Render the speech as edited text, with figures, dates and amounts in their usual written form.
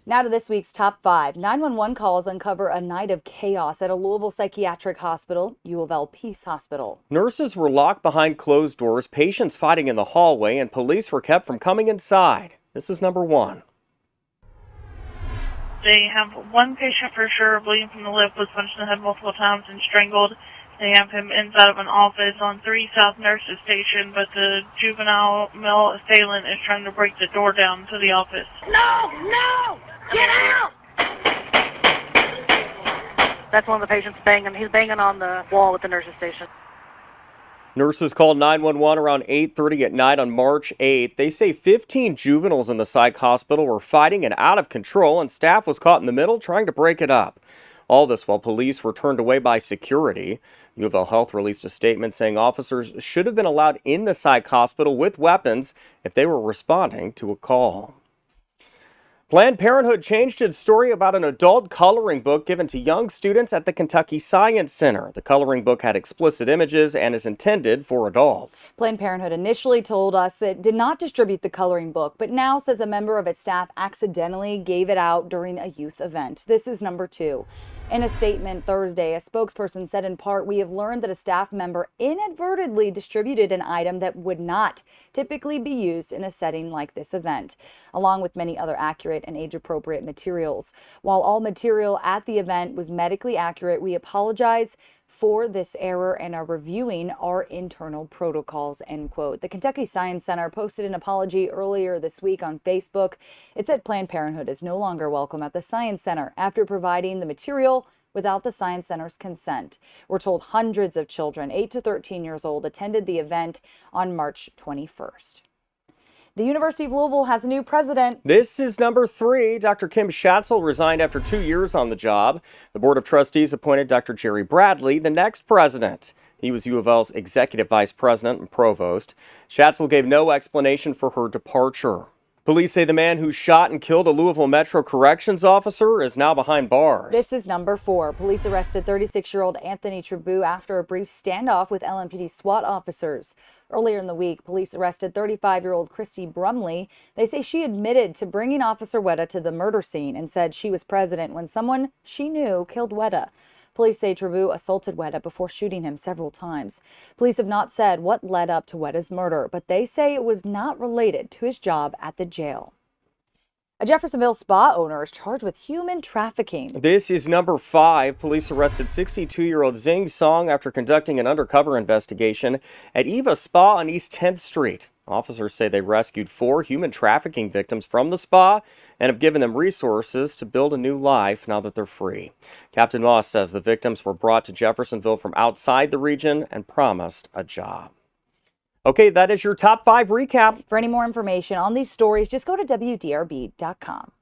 Now to this week's top 5. 911 calls uncover a night of chaos at a Louisville psychiatric hospital, U of L Peace Hospital. Nurses were locked behind closed doors, patients fighting in the hallway, and police were kept from coming inside. This is number 1. They have one patient for sure bleeding from the lip, was punched in the head multiple times and strangled. They have him inside of an office on 3 South Nurses Station, but the juvenile male assailant is trying to break the door down to the office. No! Get out! That's one of the patients banging. He's banging on the wall at the nurses station. Nurses called 911 around 8:30 at night on March 8th. They say 15 juveniles in the psych hospital were fighting and out of control, and staff was caught in the middle trying to break it up. All this while police were turned away by security. U of L Health released a statement saying officers should have been allowed in the psych hospital with weapons if they were responding to a call. Planned Parenthood changed its story about an adult coloring book given to young students at the Kentucky Science Center. The coloring book had explicit images and is intended for adults. Planned Parenthood initially told us it did not distribute the coloring book, but now says a member of its staff accidentally gave it out during a youth event. This is number 2. In a statement Thursday, a spokesperson said in part, "We have learned that a staff member inadvertently distributed an item that would not typically be used in a setting like this event, along with many other accurate and age-appropriate materials. While all material at the event was medically accurate, we apologize for this error and are reviewing our internal protocols," end quote. The Kentucky Science Center posted an apology earlier this week on Facebook. It said Planned Parenthood is no longer welcome at the Science Center after providing the material without the Science Center's consent. We're told hundreds of children, 8 to 13 years old, attended the event on March 21st. The University of Louisville has a new president. This is number 3. Dr. Kim Schatzel resigned after 2 years on the job. The Board of Trustees appointed Dr. Jerry Bradley the next president. He was U of L's executive vice president and provost. Schatzel gave no explanation for her departure. Police say the man who shot and killed a Louisville Metro Corrections officer is now behind bars. This is number 4. Police arrested 36-year-old Anthony Trabue after a brief standoff with LMPD SWAT officers. Earlier in the week, police arrested 35-year-old Christy Brumley. They say she admitted to bringing Officer Weta to the murder scene and said she was present when someone she knew killed Weta. Police say Trabue assaulted Weta before shooting him several times. Police have not said what led up to Weta's murder, but they say it was not related to his job at the jail. A Jeffersonville spa owner is charged with human trafficking. This is number 5. Police arrested 62-year-old Zing Song after conducting an undercover investigation at Eva Spa on East 10th Street. Officers say they rescued 4 human trafficking victims from the spa and have given them resources to build a new life now that they're free. Captain Moss says the victims were brought to Jeffersonville from outside the region and promised a job. Okay, that is your top 5 recap. For any more information on these stories, just go to WDRB.com.